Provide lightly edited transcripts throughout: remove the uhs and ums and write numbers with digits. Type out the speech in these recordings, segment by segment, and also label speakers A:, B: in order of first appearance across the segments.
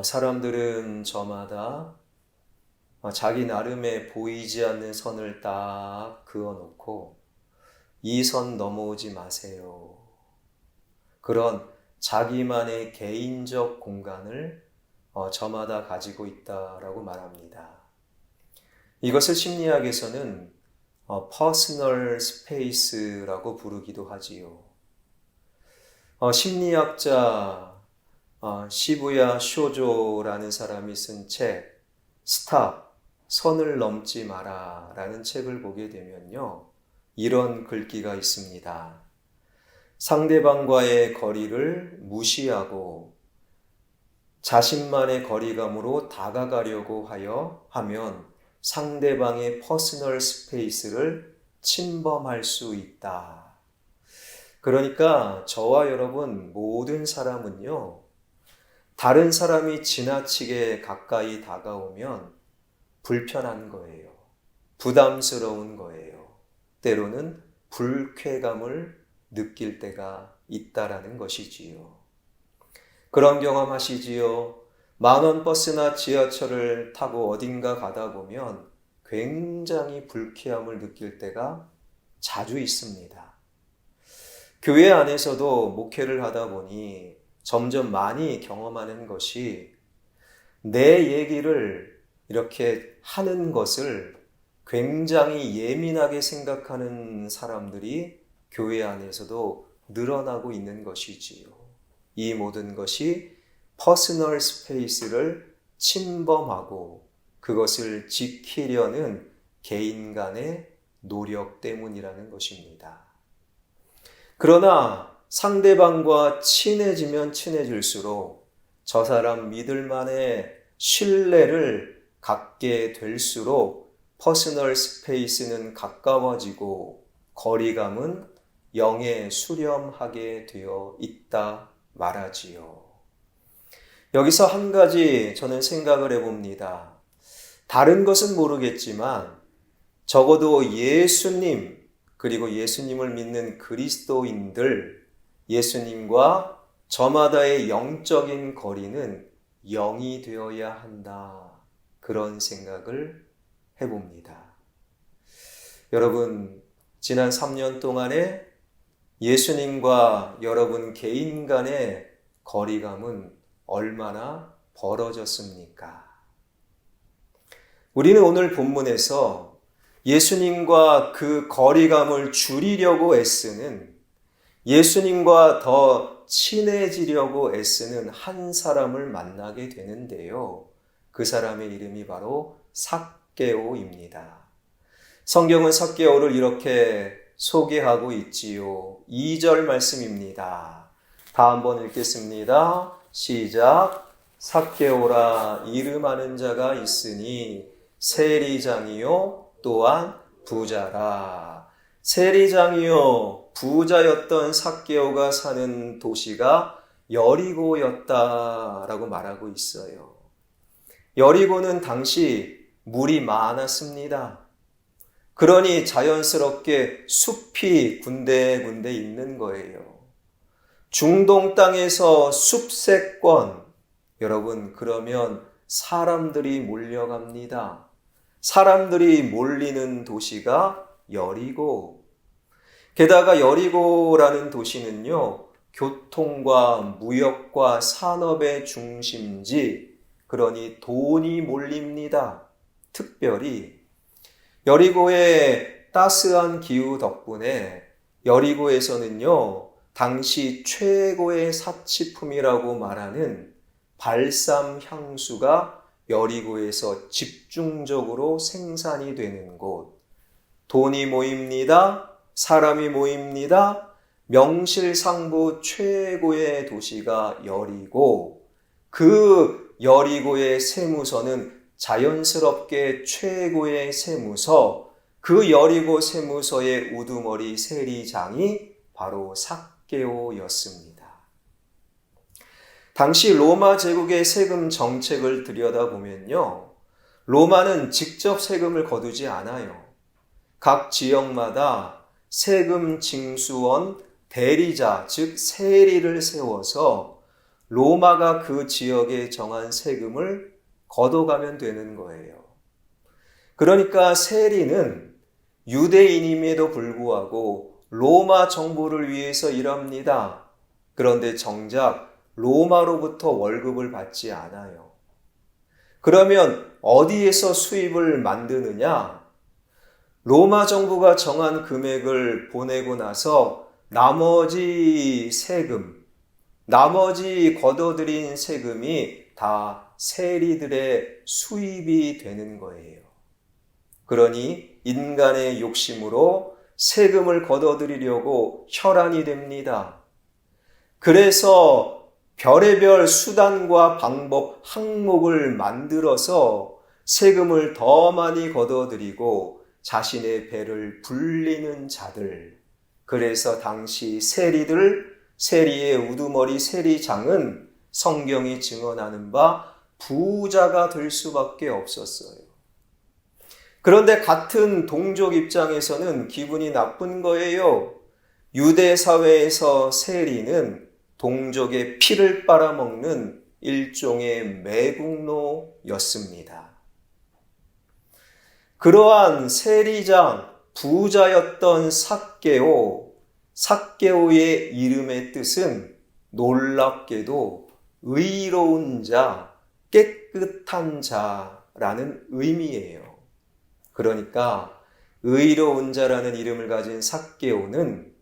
A: 사람들은 저마다 자기 나름의 보이지 않는 선을 딱 그어놓고 이 선 넘어오지 마세요. 그런 자기만의 개인적 공간을 저마다 가지고 있다라고 말합니다. 이것을 심리학에서는 personal space라고 부르기도 하지요. 심리학자 시부야 쇼조라는 사람이 쓴 책 스탑, 선을 넘지 마라 라는 책을 보게 되면요, 이런 글귀가 있습니다. 상대방과의 거리를 무시하고 자신만의 거리감으로 다가가려고 하면 상대방의 퍼스널 스페이스를 침범할 수 있다. 그러니까 저와 여러분 모든 사람은요, 다른 사람이 지나치게 가까이 다가오면 불편한 거예요. 부담스러운 거예요. 때로는 불쾌감을 느낄 때가 있다라는 것이지요. 그런 경험 하시지요? 만원 버스나 지하철을 타고 어딘가 가다 보면 굉장히 불쾌함을 느낄 때가 자주 있습니다. 교회 안에서도 목회를 하다 보니 점점 많이 경험하는 것이 내 얘기를 이렇게 하는 것을 굉장히 예민하게 생각하는 사람들이 교회 안에서도 늘어나고 있는 것이지요. 이 모든 것이 퍼스널 스페이스를 침범하고 그것을 지키려는 개인 간의 노력 때문이라는 것입니다. 그러나 상대방과 친해지면 친해질수록 저 사람 믿을 만의 신뢰를 갖게 될수록 퍼스널 스페이스는 가까워지고 거리감은 영에 수렴하게 되어 있다 말하지요. 여기서 한 가지 저는 생각을 해봅니다. 다른 것은 모르겠지만 적어도 예수님, 그리고 예수님을 믿는 그리스도인들, 예수님과 저마다의 영적인 거리는 0이 되어야 한다. 그런 생각을 해봅니다. 여러분, 지난 3년 동안에 예수님과 여러분 개인 간의 거리감은 얼마나 벌어졌습니까? 우리는 오늘 본문에서 예수님과 그 거리감을 줄이려고 애쓰는, 예수님과 더 친해지려고 애쓰는 한 사람을 만나게 되는데요. 그 사람의 이름이 바로 삭개오입니다. 성경은 삭개오를 이렇게 소개하고 있지요. 2절 말씀입니다. 다 한번 읽겠습니다. 시작. 삭개오라 이름 아는 자가 있으니 세리장이요 또한 부자라. 세리장이요 부자였던 삭개오가 사는 도시가 여리고였다라고 말하고 있어요. 여리고는 당시 물이 많았습니다. 그러니 자연스럽게 숲이 군데군데 있는 거예요. 중동 땅에서 숲세권, 여러분 그러면 사람들이 몰려갑니다. 사람들이 몰리는 도시가 여리고, 게다가 여리고라는 도시는요, 교통과 무역과 산업의 중심지, 그러니 돈이 몰립니다. 특별히 여리고의 따스한 기후 덕분에 여리고에서는요, 당시 최고의 사치품이라고 말하는 발삼 향수가 여리고에서 집중적으로 생산이 되는 곳. 돈이 모입니다. 사람이 모입니다. 명실상부 최고의 도시가 여리고, 그 여리고의 세무서는 자연스럽게 최고의 세무서, 그 여리고 세무서의 우두머리 세리장이 바로 삭개오였습니다. 당시 로마 제국의 세금 정책을 들여다보면요, 로마는 직접 세금을 거두지 않아요. 각 지역마다 세금 징수원 대리자, 즉 세리를 세워서 로마가 그 지역에 정한 세금을 걷어가면 되는 거예요. 그러니까 세리는 유대인임에도 불구하고 로마 정부를 위해서 일합니다. 그런데 정작 로마로부터 월급을 받지 않아요. 그러면 어디에서 수입을 만드느냐? 로마 정부가 정한 금액을 보내고 나서 나머지 세금, 나머지 걷어들인 세금이 다 세리들의 수입이 되는 거예요. 그러니 인간의 욕심으로 세금을 걷어들이려고 혈안이 됩니다. 그래서 별의별 수단과 방법, 항목을 만들어서 세금을 더 많이 걷어들이고 자신의 배를 불리는 자들, 그래서 당시 세리의 우두머리 세리장은 성경이 증언하는 바 부자가 될 수밖에 없었어요. 그런데 같은 동족 입장에서는 기분이 나쁜 거예요. 유대 사회에서 세리는 동족의 피를 빨아먹는 일종의 매국노였습니다. 그러한 세리장, 부자였던 삭개오의 이름의 뜻은 놀랍게도 의로운 자, 깨끗한 자라는 의미예요. 그러니까 의로운 자라는 이름을 가진 삭개오는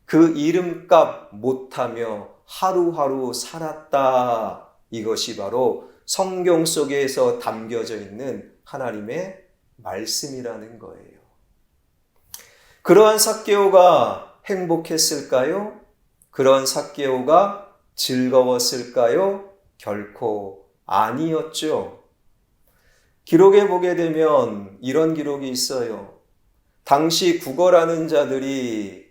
A: 그 이름값 못하며 하루하루 살았다. 이것이 바로 성경 속에서 담겨져 있는 하나님의 말씀이라는 거예요. 그러한 삭개오가 행복했을까요? 그런 삭개오가 즐거웠을까요? 결코 아니었죠. 기록에 보게 되면 이런 기록이 있어요. 당시 구걸하는 자들이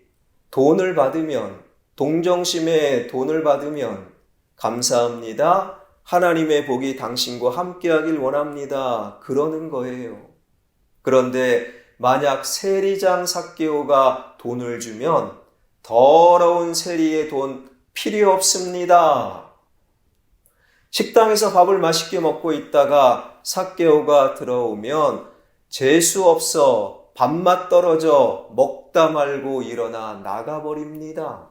A: 돈을 받으면, 동정심에 돈을 받으면 감사합니다. 하나님의 복이 당신과 함께하길 원합니다. 그러는 거예요. 그런데 만약 세리장 삭개오가 돈을 주면 더러운 세리의 돈 필요 없습니다. 식당에서 밥을 맛있게 먹고 있다가 삭개오가 들어오면 재수 없어 밥맛 떨어져 먹다 말고 일어나 나가버립니다.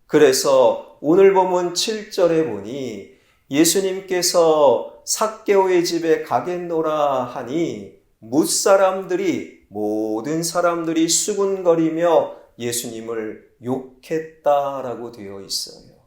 A: 그래서 오늘 본문 7절에 보니 예수님께서 삭개오의 집에 가겠노라 하니 모든 사람들이 수군거리며 예수님을 욕했다라고 되어 있어요.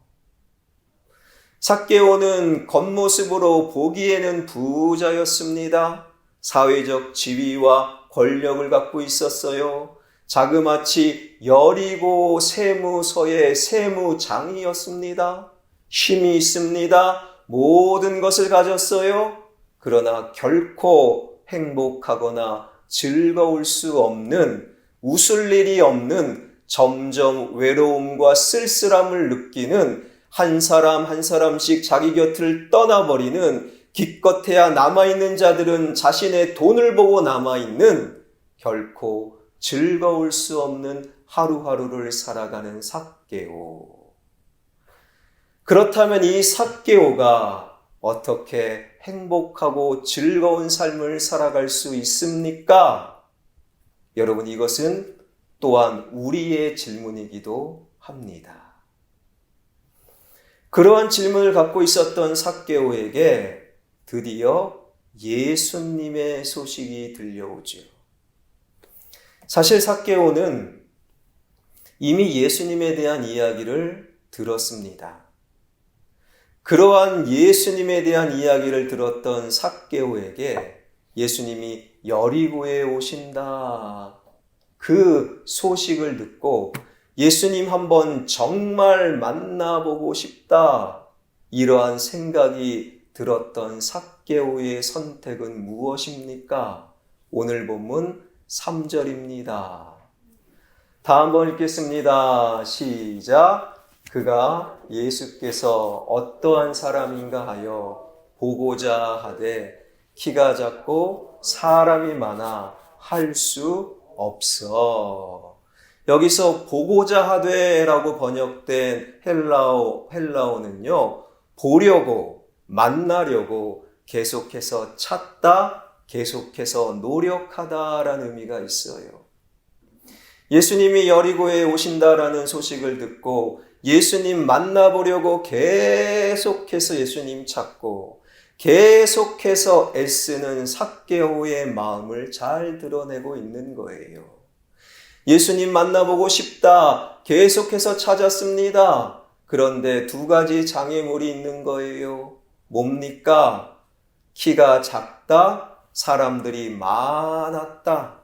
A: 삭개오는 겉모습으로 보기에는 부자였습니다. 사회적 지위와 권력을 갖고 있었어요. 자그마치 여리고 세무서의 세무장이었습니다. 힘이 있습니다. 모든 것을 가졌어요. 그러나 결코 행복하거나 즐거울 수 없는, 웃을 일이 없는 점점 외로움과 쓸쓸함을 느끼는 한 사람 한 사람씩 자기 곁을 떠나버리는, 기껏해야 남아있는 자들은 자신의 돈을 보고 남아있는, 결코 즐거울 수 없는 하루하루를 살아가는 삭개오. 그렇다면 이 삭개오가 어떻게 행복하고 즐거운 삶을 살아갈 수 있습니까? 여러분, 이것은 또한 우리의 질문이기도 합니다. 그러한 질문을 갖고 있었던 삭개오에게 드디어 예수님의 소식이 들려오죠. 사실 삭개오는 이미 예수님에 대한 이야기를 들었습니다. 그러한 예수님에 대한 이야기를 들었던 삭개오에게 예수님이 여리고에 오신다, 그 소식을 듣고 예수님 한번 정말 만나보고 싶다, 이러한 생각이 들었던 삭개오의 선택은 무엇입니까? 오늘 본문 3절입니다. 다 한번 읽겠습니다. 시작. 그가 예수께서 어떠한 사람인가 하여 보고자 하되 키가 작고 사람이 많아 할 수 없어. 여기서 보고자 하되라고 번역된 헬라어는요, 보려고, 만나려고 계속해서 찾다, 계속해서 노력하다라는 의미가 있어요. 예수님이 여리고에 오신다라는 소식을 듣고 예수님 만나보려고 계속해서 예수님 찾고 계속해서 애쓰는 삭개오의 마음을 잘 드러내고 있는 거예요. 예수님 만나보고 싶다. 계속해서 찾았습니다. 그런데 두 가지 장애물이 있는 거예요. 뭡니까? 키가 작다. 사람들이 많았다.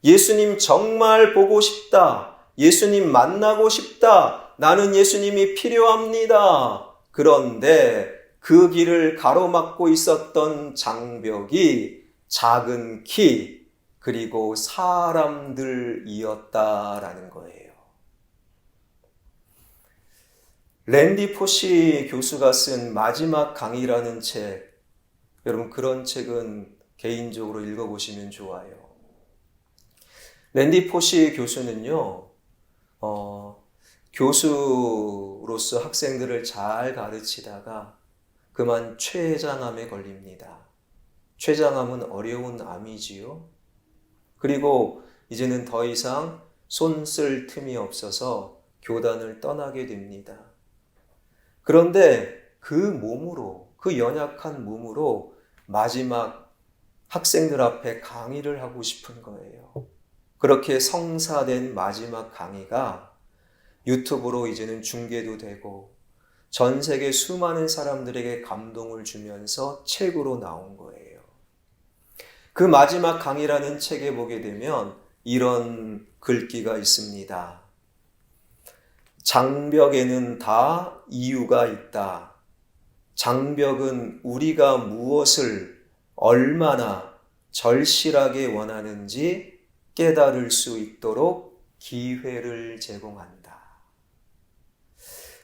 A: 예수님 정말 보고 싶다. 예수님 만나고 싶다. 나는 예수님이 필요합니다. 그런데 그 길을 가로막고 있었던 장벽이 작은 키, 그리고 사람들이었다라는 거예요. 랜디 포시 교수가 쓴 마지막 강의라는 책, 여러분 그런 책은 개인적으로 읽어보시면 좋아요. 랜디 포시 교수는요, 교수로서 학생들을 잘 가르치다가 그만 췌장암에 걸립니다. 췌장암은 어려운 암이지요. 그리고 이제는 더 이상 손 쓸 틈이 없어서 교단을 떠나게 됩니다. 그런데 그 몸으로, 그 연약한 몸으로 마지막 학생들 앞에 강의를 하고 싶은 거예요. 그렇게 성사된 마지막 강의가 유튜브로 이제는 중계도 되고 전 세계 수많은 사람들에게 감동을 주면서 책으로 나온 거예요. 그 마지막 강의라는 책에 보게 되면 이런 글귀가 있습니다. 장벽에는 다 이유가 있다. 장벽은 우리가 무엇을 얼마나 절실하게 원하는지 깨달을 수 있도록 기회를 제공한다.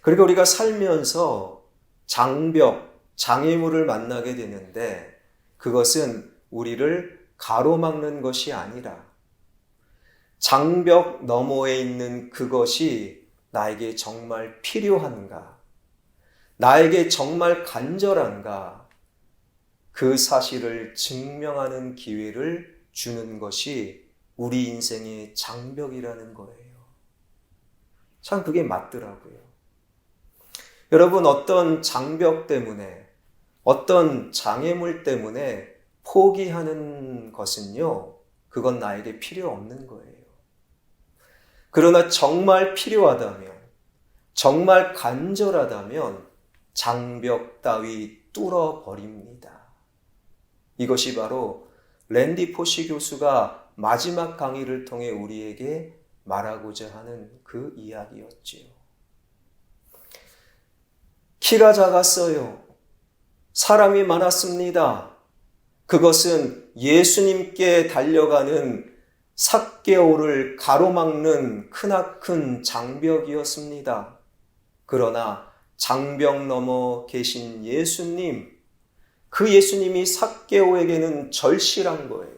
A: 그리고 우리가 살면서 장벽, 장애물을 만나게 되는데 그것은 우리를 가로막는 것이 아니라 장벽 너머에 있는 그것이 나에게 정말 필요한가? 나에게 정말 간절한가? 그 사실을 증명하는 기회를 주는 것이 우리 인생의 장벽이라는 거예요. 참 그게 맞더라고요. 여러분 어떤 장벽 때문에, 어떤 장애물 때문에 포기하는 것은요, 그건 나에게 필요 없는 거예요. 그러나 정말 필요하다면, 정말 간절하다면 장벽 따위 뚫어버립니다. 이것이 바로 랜디 포시 교수가 마지막 강의를 통해 우리에게 말하고자 하는 그 이야기였지요. 키가 작았어요. 사람이 많았습니다. 그것은 예수님께 달려가는 삭개오를 가로막는 크나큰 장벽이었습니다. 그러나 장벽 너머 계신 예수님, 그 예수님이 삭개오에게는 절실한 거예요.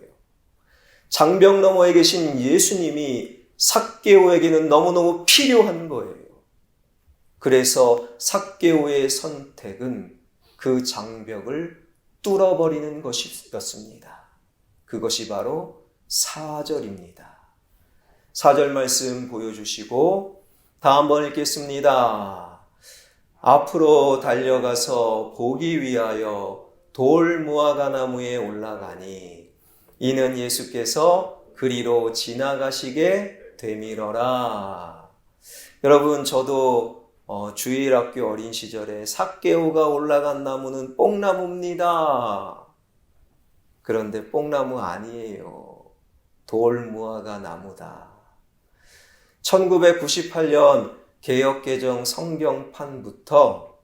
A: 장벽 너머에 계신 예수님이 삭개오에게는 너무너무 필요한 거예요. 그래서 삭개오의 선택은 그 장벽을 뚫어버리는 것이었습니다. 그것이 바로 4절입니다. 4절 말씀 보여주시고 다음 번 읽겠습니다. 앞으로 달려가서 보기 위하여 돌 무화과 나무에 올라가니 이는 예수께서 그리로 지나가시게 되밀어라. 여러분 저도 주일학교 어린 시절에 삭개오가 올라간 나무는 뽕나무입니다. 그런데 뽕나무 아니에요. 돌무화과 나무다. 1998년 개역개정 성경판부터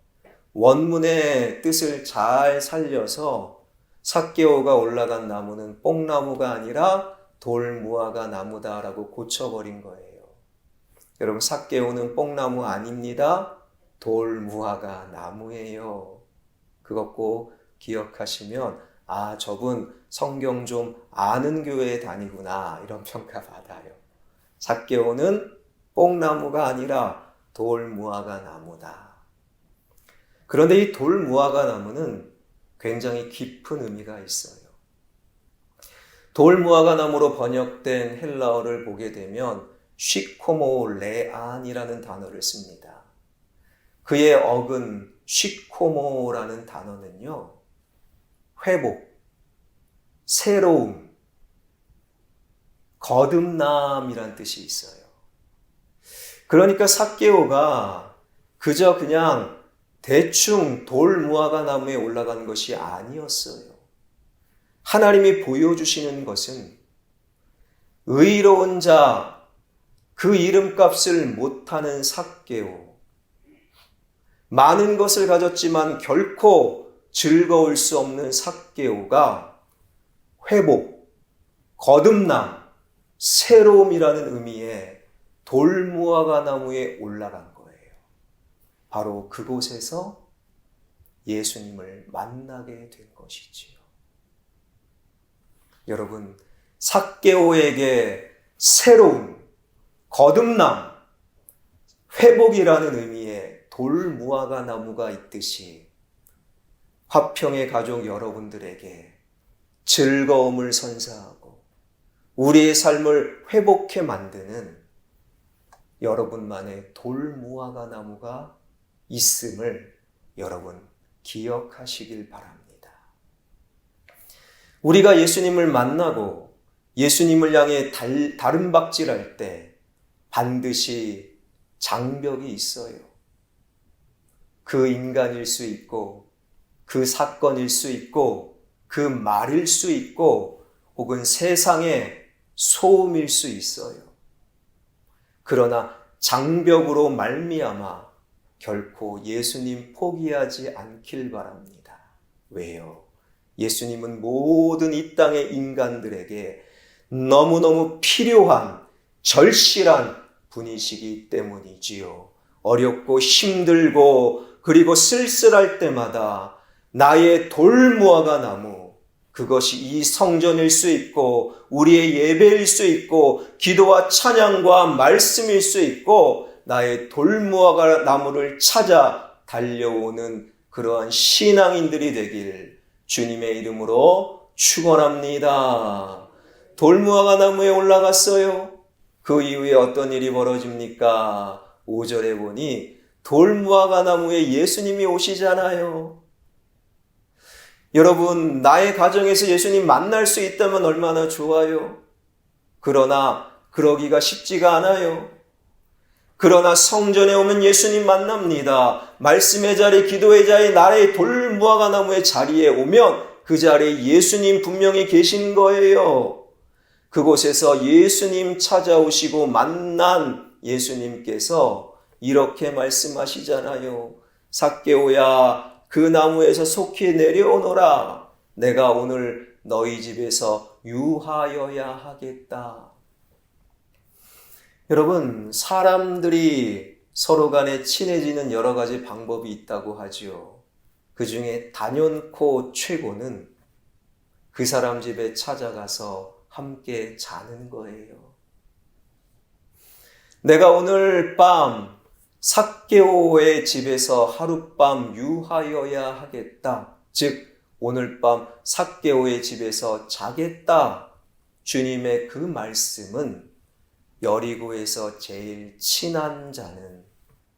A: 원문의 뜻을 잘 살려서 삭개오가 올라간 나무는 뽕나무가 아니라 돌무화과 나무다라고 고쳐버린 거예요. 여러분 삭개오는 뽕나무 아닙니다. 돌무화과 나무예요. 그것 꼭 기억하시면 아 저분 성경 좀 아는 교회에 다니구나 이런 평가 받아요. 삭개오는 뽕나무가 아니라 돌무화과 나무다. 그런데 이 돌무화과 나무는 굉장히 깊은 의미가 있어요. 돌무화과 나무로 번역된 헬라어를 보게 되면 쉬코모레안이라는 단어를 씁니다. 그의 어근 쉬코모라는 단어는요, 회복, 새로움, 거듭남이란 뜻이 있어요. 그러니까 삭개오가 그저 그냥 대충 돌무화과 나무에 올라간 것이 아니었어요. 하나님이 보여주시는 것은 의로운 자, 그 이름값을 못하는 삭개오, 많은 것을 가졌지만 결코 즐거울 수 없는 삭개오가 회복, 거듭남, 새로움이라는 의미의 돌무화과 나무에 올라간 거예요. 바로 그곳에서 예수님을 만나게 된 것이지요. 여러분, 삭개오에게 새로움, 거듭남, 회복이라는 의미의 돌무화과 나무가 있듯이 화평의 가족 여러분들에게 즐거움을 선사하고 우리의 삶을 회복해 만드는 여러분만의 돌무화과 나무가 있음을 여러분 기억하시길 바랍니다. 우리가 예수님을 만나고 예수님을 향해 다름박질할 때 반드시 장벽이 있어요. 그 인간일 수 있고 그 사건일 수 있고 그 말일 수 있고 혹은 세상의 소음일 수 있어요. 그러나 장벽으로 말미암아 결코 예수님 포기하지 않길 바랍니다. 왜요? 예수님은 모든 이 땅의 인간들에게 너무너무 필요한 절실한 분이시기 때문이지요. 어렵고 힘들고 그리고 쓸쓸할 때마다 나의 돌무화과 나무, 그것이 이 성전일 수 있고 우리의 예배일 수 있고 기도와 찬양과 말씀일 수 있고 나의 돌무화과 나무를 찾아 달려오는 그러한 신앙인들이 되길 주님의 이름으로 축원합니다. 돌무화과 나무에 올라갔어요. 그 이후에 어떤 일이 벌어집니까? 5절에 보니 돌무화과 나무에 예수님이 오시잖아요. 여러분, 나의 가정에서 예수님 만날 수 있다면 얼마나 좋아요. 그러나 그러기가 쉽지가 않아요. 그러나 성전에 오면 예수님 만납니다. 말씀의 자리, 기도의 자리, 나의 돌무화과 나무의 자리에 오면 그 자리에 예수님 분명히 계신 거예요. 그곳에서 예수님 찾아오시고 만난 예수님께서 이렇게 말씀하시잖아요. 삭개오야, 그 나무에서 속히 내려오너라. 내가 오늘 너희 집에서 유하여야 하겠다. 여러분, 사람들이 서로 간에 친해지는 여러 가지 방법이 있다고 하지요. 그 중에 단연코 최고는 그 사람 집에 찾아가서 함께 자는 거예요. 내가 오늘 밤 삭개오의 집에서 하룻밤 유하여야 하겠다. 즉 오늘 밤 삭개오의 집에서 자겠다. 주님의 그 말씀은 여리고에서 제일 친한 자는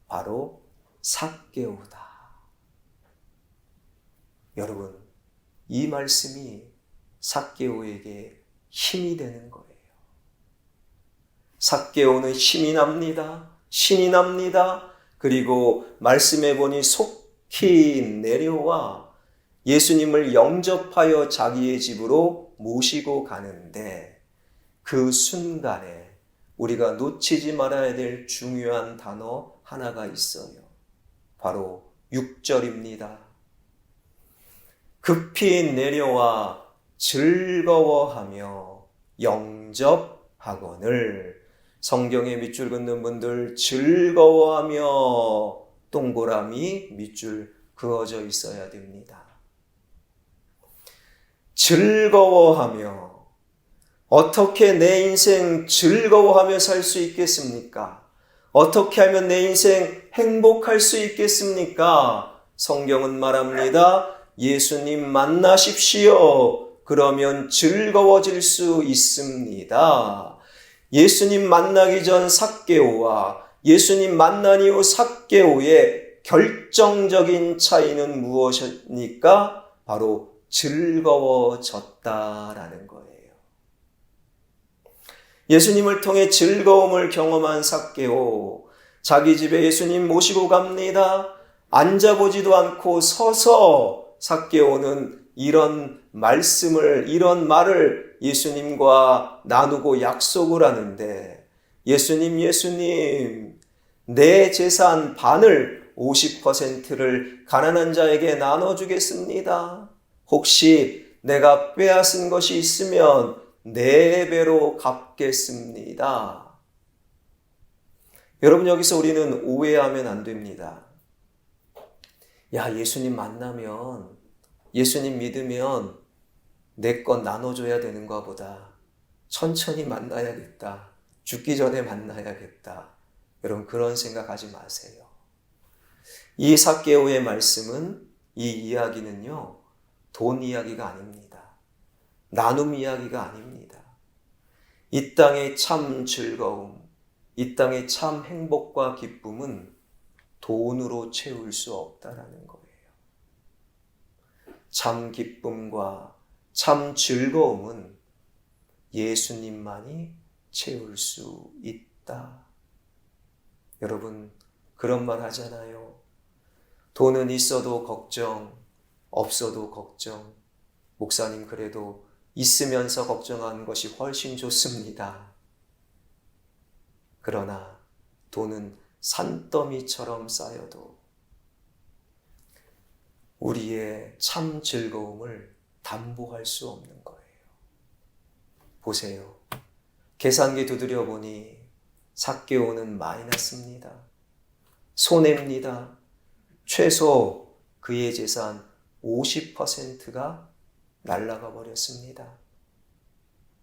A: 바로 삭개오다. 여러분, 이 말씀이 삭개오에게 힘이 되는 거예요. 삭개오는 힘이 납니다. 신이 납니다. 그리고 말씀해 보니 속히 내려와 예수님을 영접하여 자기의 집으로 모시고 가는데 그 순간에 우리가 놓치지 말아야 될 중요한 단어 하나가 있어요. 바로 6절입니다. 급히 내려와 즐거워하며 영접하거늘. 성경에 밑줄 긋는 분들 즐거워하며 동그라미 밑줄 그어져 있어야 됩니다. 즐거워하며 어떻게 내 인생 즐거워하며 살 수 있겠습니까? 어떻게 하면 내 인생 행복할 수 있겠습니까? 성경은 말합니다. 예수님 만나십시오. 그러면 즐거워질 수 있습니다. 예수님 만나기 전 삭개오와 예수님 만난 이후 삭개오의 결정적인 차이는 무엇입니까? 바로 즐거워졌다라는 거예요. 예수님을 통해 즐거움을 경험한 삭개오, 자기 집에 예수님 모시고 갑니다. 앉아보지도 않고 서서 삭개오는 이런 말을 예수님과 나누고 약속을 하는데, 예수님, 내 재산 반을 50%를 가난한 자에게 나눠주겠습니다. 혹시 내가 빼앗은 것이 있으면 4배로 갚겠습니다. 여러분, 여기서 우리는 오해하면 안 됩니다. 야, 예수님 만나면, 예수님 믿으면 내 것 나눠줘야 되는가 보다. 천천히 만나야겠다. 죽기 전에 만나야겠다. 여러분, 그런 생각하지 마세요. 이 삭개오의 말씀은, 이 이야기는요, 돈 이야기가 아닙니다. 나눔 이야기가 아닙니다. 이 땅의 참 즐거움, 이 땅의 참 행복과 기쁨은 돈으로 채울 수 없다라는 거예요. 참 기쁨과 참 즐거움은 예수님만이 채울 수 있다. 여러분, 그런 말 하잖아요. 돈은 있어도 걱정, 없어도 걱정. 목사님, 그래도 있으면서 걱정하는 것이 훨씬 좋습니다. 그러나 돈은 산더미처럼 쌓여도 우리의 참 즐거움을 담보할 수 없는 거예요. 보세요. 계산기 두드려 보니 삭개오는 마이너스입니다. 손해입니다. 최소 그의 재산 50%가 날아가 버렸습니다.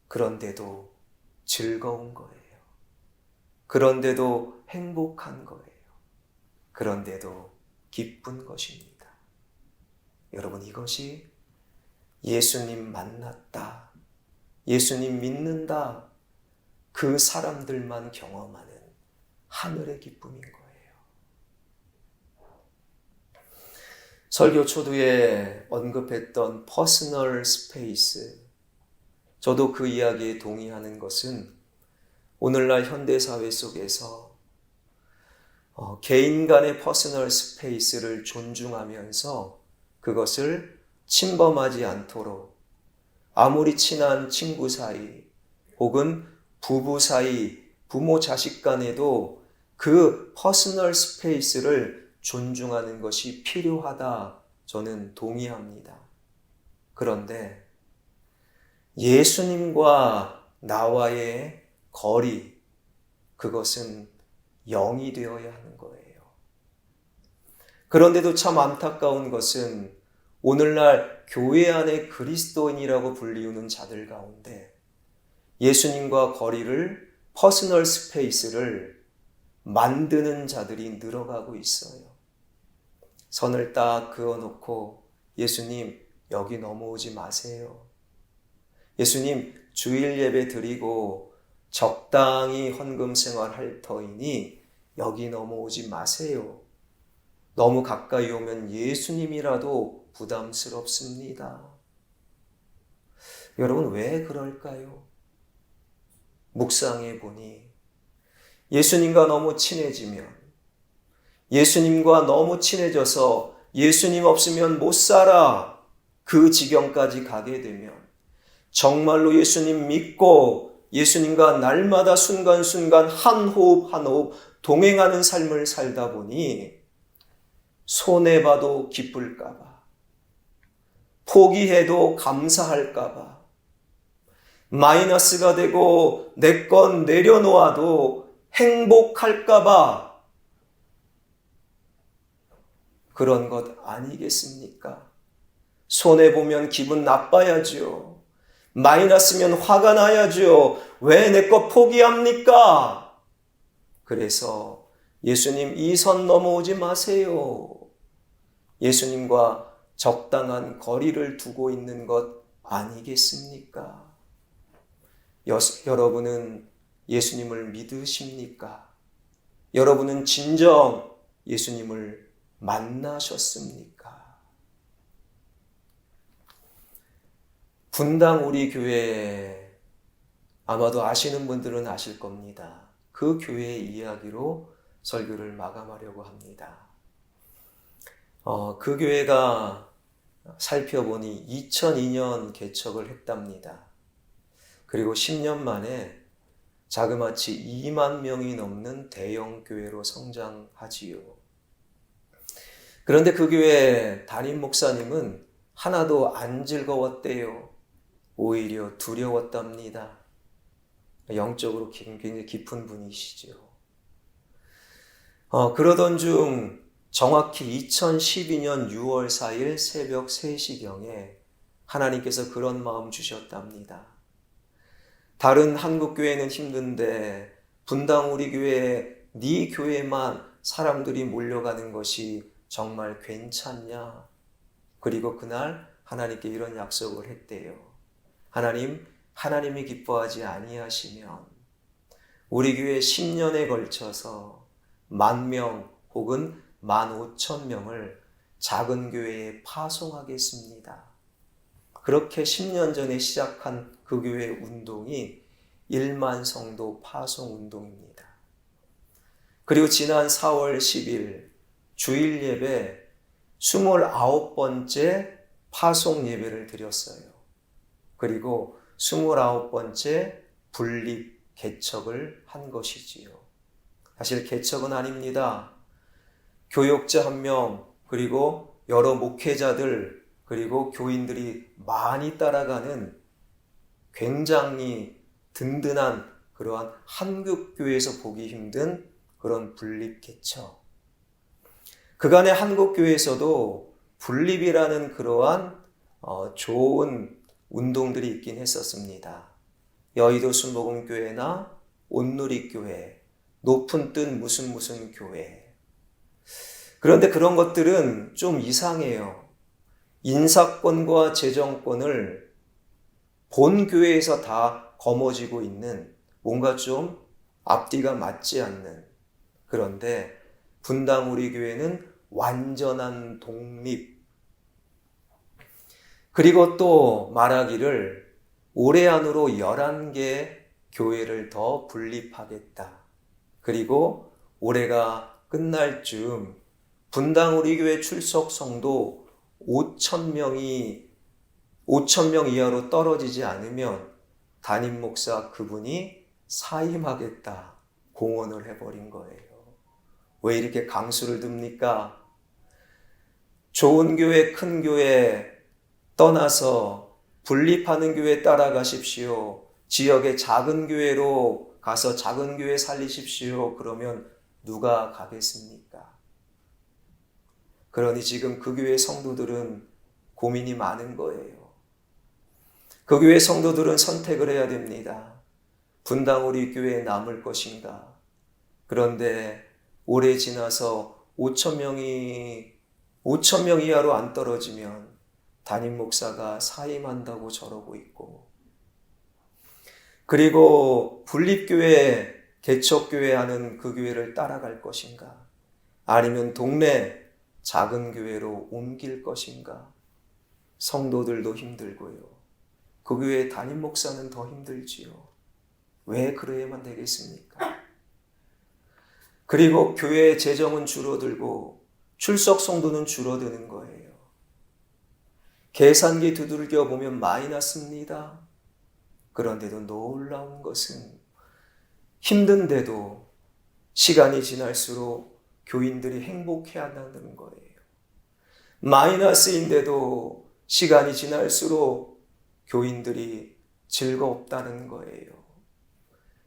A: 그런데도 즐거운 거예요. 그런데도 행복한 거예요. 그런데도 기쁜 것입니다. 여러분, 이것이 예수님 만났다, 예수님 믿는다, 그 사람들만 경험하는 하늘의 기쁨인 거예요. 설교 초두에 언급했던 퍼스널 스페이스, 저도 그 이야기에 동의하는 것은 오늘날 현대사회 속에서 개인 간의 퍼스널 스페이스를 존중하면서 그것을 침범하지 않도록 아무리 친한 친구 사이 혹은 부부 사이, 부모 자식 간에도 그 퍼스널 스페이스를 존중하는 것이 필요하다, 저는 동의합니다. 그런데 예수님과 나와의 거리, 그것은 0이 되어야 하는 거예요. 그런데도 참 안타까운 것은 오늘날 교회 안에 그리스도인이라고 불리우는 자들 가운데 예수님과 거리를, 퍼스널 스페이스를 만드는 자들이 늘어가고 있어요. 선을 딱 그어놓고 예수님 여기 넘어오지 마세요. 예수님 주일 예배 드리고 적당히 헌금 생활할 터이니 여기 넘어오지 마세요. 너무 가까이 오면 예수님이라도 부담스럽습니다. 여러분, 왜 그럴까요? 묵상해 보니 예수님과 너무 친해지면, 예수님과 너무 친해져서 예수님 없으면 못 살아, 그 지경까지 가게 되면 정말로 예수님 믿고 예수님과 날마다 순간순간 한 호흡 한 호흡 동행하는 삶을 살다 보니 손해봐도 기쁠까봐, 포기해도 감사할까봐, 마이너스가 되고 내 건 내려놓아도 행복할까봐 그런 것 아니겠습니까? 손해보면 기분 나빠야죠. 마이너스면 화가 나야죠. 왜 내 거 포기합니까? 그래서 예수님 이 선 넘어오지 마세요. 예수님과 적당한 거리를 두고 있는 것 아니겠습니까? 여러분은 예수님을 믿으십니까? 여러분은 진정 예수님을 만나셨습니까? 분당 우리 교회, 아마도 아시는 분들은 아실 겁니다. 그 교회의 이야기로 설교를 마감하려고 합니다. 그 교회가 살펴보니 2002년 개척을 했답니다. 그리고 10년 만에 자그마치 2만 명이 넘는 대형 교회로 성장하지요. 그런데 그 교회 담임 목사님은 하나도 안 즐거웠대요. 오히려 두려웠답니다. 영적으로 굉장히 깊은 분이시죠. 그러던 중 정확히 2012년 6월 4일 새벽 3시경에 하나님께서 그런 마음 주셨답니다. 다른 한국 교회는 힘든데 분당 우리 교회에 네 교회만 사람들이 몰려가는 것이 정말 괜찮냐? 그리고 그날 하나님께 이런 약속을 했대요. 하나님이 기뻐하지 아니하시면 우리 교회 10년에 걸쳐서 10,000명 혹은 15,000명을 작은 교회에 파송하겠습니다. 그렇게 10년 전에 시작한 그 교회 운동이 1만 성도 파송 운동입니다. 그리고 지난 4월 10일 주일 예배 29번째 파송 예배를 드렸어요. 그리고 29번째 분립 개척을 한 것이지요. 사실 개척은 아닙니다. 교역자 1명, 그리고 여러 목회자들, 그리고 교인들이 많이 따라가는 굉장히 든든한 그러한 한국교회에서 보기 힘든 그런 분립 개척. 그간의 한국교회에서도 분립이라는 그러한 좋은 운동들이 있긴 했었습니다. 여의도 순복음교회나 온누리교회, 높은 뜻 무슨 교회. 그런데 그런 것들은 좀 이상해요. 인사권과 재정권을 본 교회에서 다 거머쥐고 있는 뭔가 좀 앞뒤가 맞지 않는, 그런데 분당 우리 교회는 완전한 독립. 그리고 또 말하기를 올해 안으로 11개 교회를 더 분립하겠다. 그리고 올해가 끝날 즈음 분당 우리 교회 출석 성도 5,000명 이하로 떨어지지 않으면 담임 목사 그분이 사임하겠다 공언을 해버린 거예요. 왜 이렇게 강수를 듭니까? 좋은 교회, 큰 교회 떠나서 분립하는 교회 따라가십시오. 지역의 작은 교회로 가서 작은 교회 살리십시오. 그러면 누가 가겠습니까? 그러니 지금 그 교회 성도들은 고민이 많은 거예요. 그 교회 성도들은 선택을 해야 됩니다. 분당 우리 교회에 남을 것인가? 그런데 오래 지나서 5,000명 이하로 안 떨어지면 담임 목사가 사임한다고 저러고 있고, 그리고 분립교회, 개척교회 하는 그 교회를 따라갈 것인가? 아니면 동네 작은 교회로 옮길 것인가? 성도들도 힘들고요. 그 교회 담임 목사는 더 힘들지요. 왜 그래야만 되겠습니까? 그리고 교회의 재정은 줄어들고 출석 성도는 줄어드는 거예요. 계산기 두들겨 보면 마이너스입니다. 그런데도 놀라운 것은 힘든데도 시간이 지날수록 교인들이 행복해한다는 거예요. 마이너스인데도 시간이 지날수록 교인들이 즐겁다는 거예요.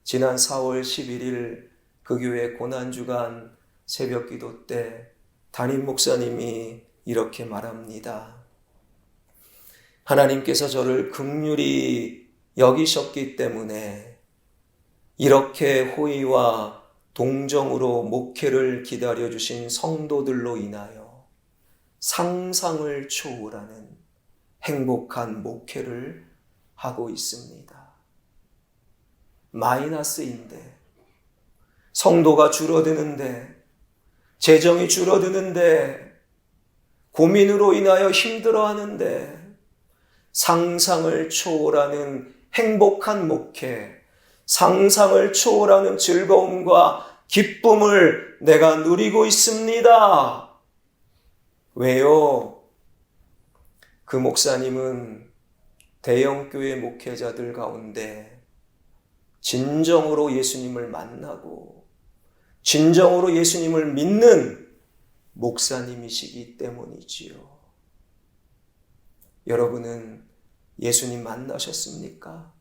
A: 지난 4월 11일 그 교회 고난주간 새벽 기도 때 담임 목사님이 이렇게 말합니다. 하나님께서 저를 긍휼히 여기셨기 때문에 이렇게 호의와 동정으로 목회를 기다려주신 성도들로 인하여 상상을 초월하는 행복한 목회를 하고 있습니다. 마이너스인데, 성도가 줄어드는데, 재정이 줄어드는데, 고민으로 인하여 힘들어하는데, 상상을 초월하는 행복한 목회, 상상을 초월하는 즐거움과 기쁨을 내가 누리고 있습니다. 왜요? 그 목사님은 대형교회 목회자들 가운데 진정으로 예수님을 만나고 진정으로 예수님을 믿는 목사님이시기 때문이지요. 여러분은 예수님 만나셨습니까?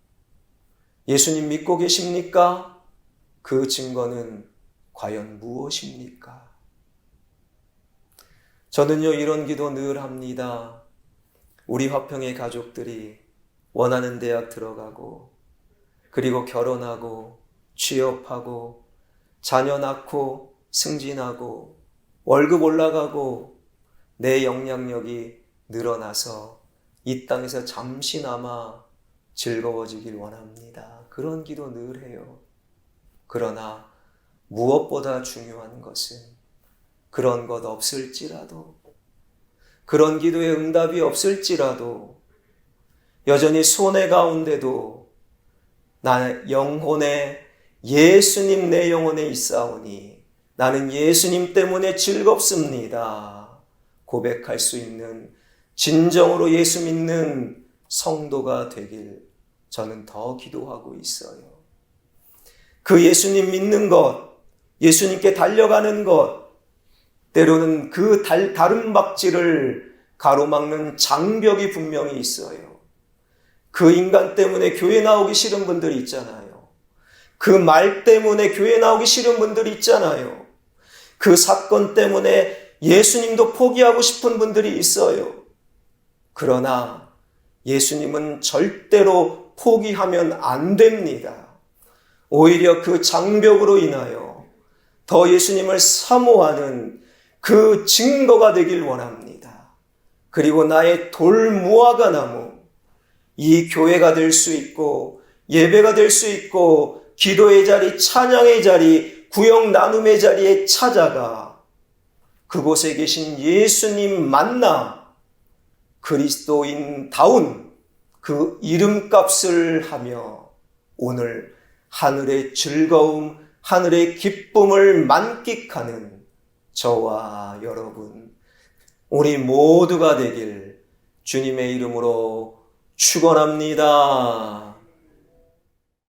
A: 예수님 믿고 계십니까? 그 증거는 과연 무엇입니까? 저는요, 이런 기도 늘 합니다. 우리 화평의 가족들이 원하는 대학 들어가고, 그리고 결혼하고, 취업하고, 자녀 낳고, 승진하고, 월급 올라가고, 내 영향력이 늘어나서 이 땅에서 잠시나마 즐거워지길 원합니다. 그런 기도 늘 해요. 그러나 무엇보다 중요한 것은 그런 것 없을지라도, 그런 기도의 응답이 없을지라도 여전히 손해 가운데도 나 영혼에 예수님 내 영혼에 있사오니 나는 예수님 때문에 즐겁습니다. 고백할 수 있는 진정으로 예수 믿는 성도가 되길 저는 더 기도하고 있어요. 그 예수님 믿는 것, 예수님께 달려가는 것, 때로는 그 다름박질을 가로막는 장벽이 분명히 있어요. 그 인간 때문에 교회 나오기 싫은 분들이 있잖아요. 그 말 때문에 교회 나오기 싫은 분들이 있잖아요. 그 사건 때문에 예수님도 포기하고 싶은 분들이 있어요. 그러나 예수님은 절대로 포기하면 안 됩니다. 오히려 그 장벽으로 인하여 더 예수님을 사모하는 그 증거가 되길 원합니다. 그리고 나의 돌무화과 나무, 이 교회가 될 수 있고 예배가 될 수 있고 기도의 자리, 찬양의 자리, 구역 나눔의 자리에 찾아가 그곳에 계신 예수님 만나 그리스도인다운 그 이름값을 하며 오늘 하늘의 즐거움, 하늘의 기쁨을 만끽하는 저와 여러분, 우리 모두가 되길 주님의 이름으로 축원합니다.